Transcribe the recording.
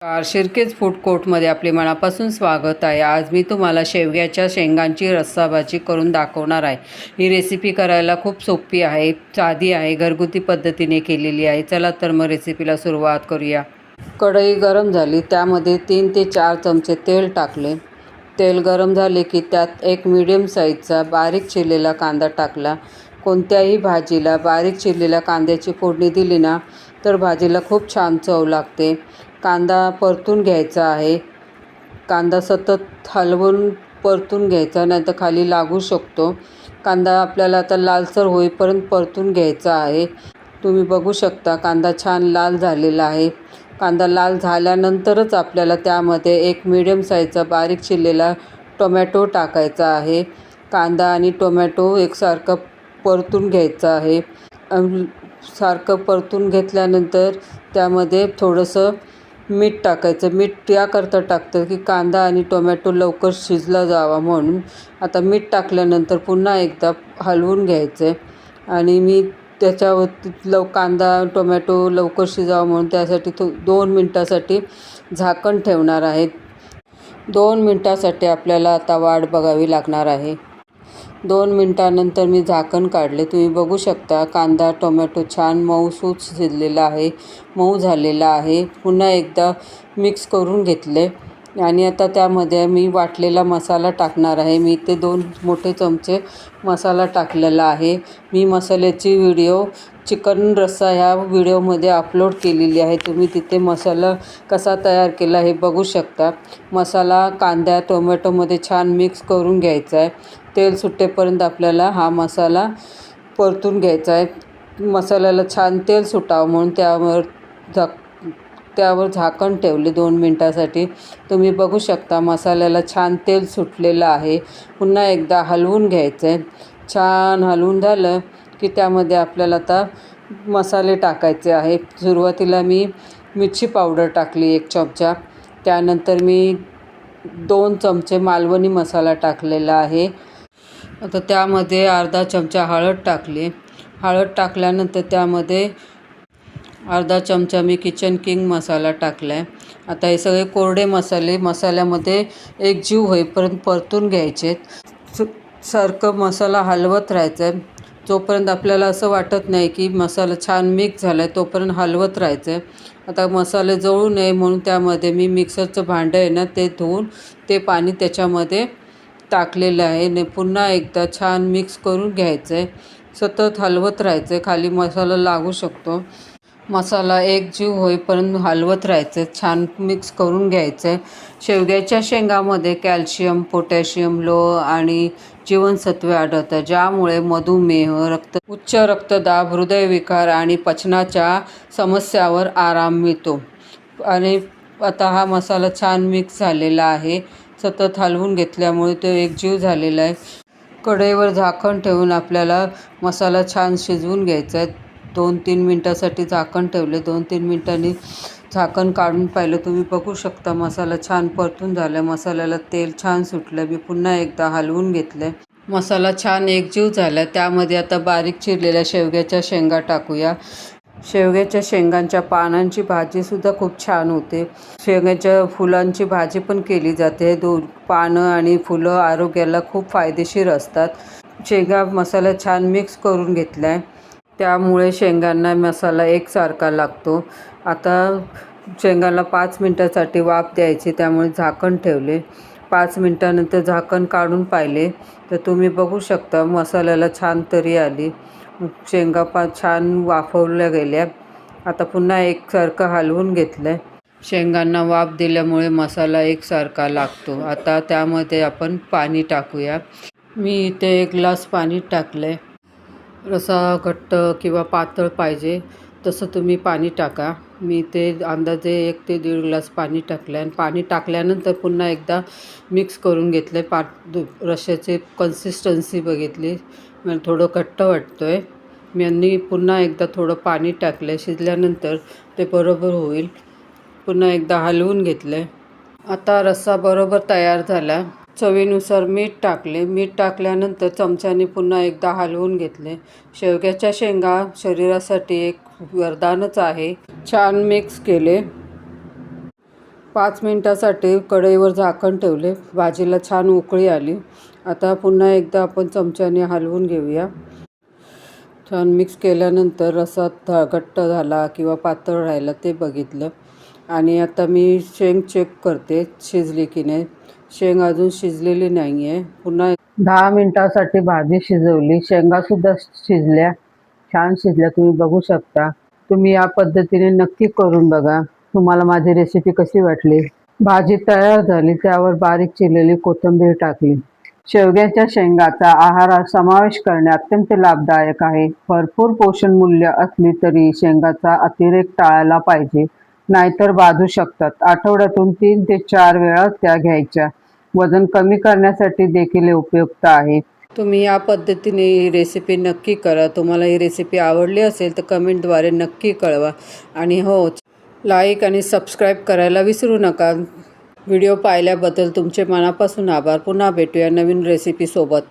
शिर्केज food कोर्टमध्ये आपले मनापासून स्वागत आहे। आज मी तुम्हाला शेवग्याच्या शेंगांची रस्साभाजी करून दाखवणार आहे। ही रेसिपी करायला खूप सोपी आहे, साधी आहे, घरगुती पद्धतीने केलेली आहे। चला तर मग रेसिपीला सुरुवात करूया। कढई गरम झाली, त्यामध्ये 3 ते 4 चमचे तेल टाकले। तेल गरम झाले की त्यात एक मीडियम साईजचा बारीक चिरलेला कांदा टाकला। कोणत्याही भाजीला बारीक चिरलेल्या कांद्याची फोडणी दिली ना तर भाजीला खूप छान चव लागते। कांदा परतून घ्यायचा आहे। कांदा सतत हलवून परतून घ्यायचा, नाही तर खाली लागू शकतो। कांदा आपल्याला आता लालसर होईपर्यंत परतून घ्यायचा आहे। तुम्ही बघू शकता कांदा छान लाल झालेला आहे। कांदा लाल झाल्यानंतरच आपल्याला त्यामध्ये एक मीडियम साईजचा बारीक चिरलेला टोमॅटो टाकायचा आहे। कांदा आणि टोमॅटो एकसारखं परतून घ्यायचं आहे। सारखं परतून घेतल्यानंतर त्यामध्ये थोडंसं मीठ टाकायचं। मीठ याकरता टाकतं की कांदा आणि टोमॅटो लवकर शिजला जावा म्हणून। आता मीठ टाकल्यानंतर पुन्हा एकदा हलवून घ्यायचं आणि मी त्याच्यावर कांदा टोमॅटो लवकर शिजावा म्हणून त्यासाठी 2 मिनटासाठी झाकण ठेवणार आहे। 2 मिनटासाठी आपल्याला आता वाट बघावी लागणार आहे। 2 मिनटानंतर मी झाकण काढले। तुम्ही बघू शकता कांदा टोमॅटो छान मऊसूत शिजलेला आहे, मऊ झालेला आहे। पुन्हा एकदा मिक्स करून घेतले आणि आता त्यामध्ये मी वाटलेला मसाला टाकणार आहे। मी ते 2 मोठे चमचे मसाला टाकलेला आहे। मी मसाल्याची व्हिडिओ चिकन रस्सा ह्या व्हिडिओमध्ये अपलोड केलेली आहे। तुम्ही तिथे मसाला कसा तयार केला हे बघू शकता। मसाला कांदा टोमॅटोमध्ये छान मिक्स करून घ्यायचा आहे। तेल सुटेपर्यंत आपल्याला हा मसाला परतून घ्यायचा आहे। मसाल्याला छान तेल सुटावं म्हणून त्यावर झाकण ठेवले 2 मिनटासाठी। तुम्ही बघू शकता मसाल्याला छान तेल सुटलेलं आहे। पुन्हा एकदा हलवून घ्यायचं आहे। छान हलवून झालं की त्यामध्ये आपल्याला आता मसाले टाकायचे आहे। सुरुवातीला मी मिरची पावडर टाकली 1 चमचा। त्यानंतर मी 2 चमचे मालवणी मसाला टाकलेला आहे। आता त्यामध्ये अर्धा चमचा हळद टाकली। हळद टाकल्यानंतर त्यामध्ये अर्धा चमचा मी किचन किंग मसाला टाकला आहे। आता हे सगळे कोरडे मसाले मसाल्यामध्ये एकजीव होईपर्यंत परतून घ्यायचे। सारखं मसाला हलवत राहायचं आहे। जोपर्यंत आपल्याला असं वाटत नाही की मसाला छान मिक्स झाला आहे तोपर्यंत हलवत राहायचं आहे। आता मसाले जळू नये म्हणून त्यामध्ये मी मिक्सरचं भांडं आहे ना ते धुवून ते पाणी त्याच्यामध्ये टाकलेलं आहे ने पुन्हा एकदा छान मिक्स करून घ्यायचं आहे। सतत हलवत राहायचं आहे, खाली मसाला लागू शकतो। मसाला एकजीव होईपर्यंत हलवत राहायचं, छान मिक्स करून घ्यायचं आहे। शेवग्याच्या शेंगामध्ये कॅल्शियम, पोटॅशियम, लोह आणि जीवनसत्वे आढळतात, ज्यामुळे मधुमेह, उच्च रक्तदाब, हृदयविकार आणि पचनाच्या समस्यावर आराम मिळतो। आणि आता हा मसाला छान मिक्स झालेला आहे। सतत हलवून घेतल्यामुळे तो एकजीव झालेला आहे। कढईवर झाकण ठेवून आपल्याला मसाला छान शिजवून घ्यायचा आहे। 2-3 मिनटासाठी झाकण ठेवले। 2-3 मिनटांनी झाकण काढून पाहिलं। तुम्ही बघू शकता मसाला छान परतून झाला। मसाल्याला तेल छान सुटलं। मी पुन्हा एकदा हलवून घेतलं। मसाला छान एकजीव झाला। त्यामध्ये आता बारीक चिरलेल्या शेवग्याच्या शेंगा टाकूया। शेवग्याच्या शेंगांच्या पानांची भाजीसुद्धा खूप छान होते। शेवग्याच्या फुलांची भाजी पण केली जाते। पानं आणि फुलं आरोग्याला खूप फायदेशीर असतात। शेंगा मसाला छान मिक्स करून घेतला आहे, त्यामुळे शेंगांना मसाला एकसारखा लागतो। आता शेंगांना 5 मिनटासाठी वाफ द्यायची, त्यामुळे झाकण ठेवले। 5 मिनटानंतर झाकण काढून पाहिले तर तुम्ही बघू शकता मसाल्याला छान तरी आली। शेंगा छान वाफवल्या गेल्या। आता पुन्हा एकसारखं हलवून घेतलं। शेंगांना वाफ दिल्यामुळे मसाला एकसारखा लागतो। आता त्यामध्ये आपण पाणी टाकूया। मी इथे 1 ग्लास पाणी टाकलं आहे। रस्सा घट्ट किंवा पातळ पाहिजे तसं तुम्ही पाणी टाका। मी ते अंदाजे 1 ते 1.5 ग्लास पाणी टाकलं आहे आणि पाणी टाकल्यानंतर पुन्हा एकदा मिक्स करून घेतलं। रश्श्याची कन्सिस्टन्सी बघितली, मला थोडं घट्ट वाटतं आहे। मी पुन्हा एकदा थोडं पाणी टाकलं आहे। शिजल्यानंतर ते बरोबर होईल। पुन्हा एकदा हलवून घेतलं। आता रस्सा बरोबर तयार झाला। चवीनुसार मीठ टाकले। मीठ टाकल्यानंतर चमच्याने पुन्हा एकदा हलवून घेतले। शेवग्याच्या शेंगा शरीरासाठी एक वरदानच आहे। छान मिक्स केले। 5 मिनटासाठी कढईवर झाकण ठेवले. भाजीला छान उकळी आली. आता पुन्हा एकदा आपण चमच्याने हलवून घेऊया. छान मिक्स केल्यानंतर रसा घट्ट झाला किंवा पातळ राहिला ते बघितलं. आणि आता मी शेंग चेक करते शिजली की नाही. शेंग अजून शिजलेली नाही आहे. पुन्हा 10 मिनटासाठी भाजी शिजवली. शेंगासुद्धा शिजल्या, छान शिजल्या, तुम्ही बघू शकता. तुम्ही या पद्धतीने नक्की करून बघा. तुम्हाला माझी रेसिपी कशी वाटली? भाजी तयार झाली, त्यावर बारीक चिरलेली कोथिंबीर टाकली. शेवग्याच्या शेंगाचा आहारात समावेश करणे अत्यंत लाभदायक आहे. भरपूर पोषण मूल्य असली तरी शेंगाचा अतिरेक टाळायला पाहिजे, नाहीतर बाधू शकतात. आठवड्यातून 3 ते 4 वेळा त्या घ्यायच्या. वजन कमी करण्यासाठी देखील उपयुक्त आहे. तुम्ही या पद्धतीने ही रेसिपी नक्की करा. तुम्हाला ही रेसिपी आवडली असेल तर कमेंटद्वारे नक्की कळवा. आणि हो, लाईक आणि सबस्क्राईब करायला विसरू नका. व्हिडिओ पाहिल्याबद्दल तुमचे मनापासून आभार. पुन्हा भेटूया नवीन रेसिपीसोबत.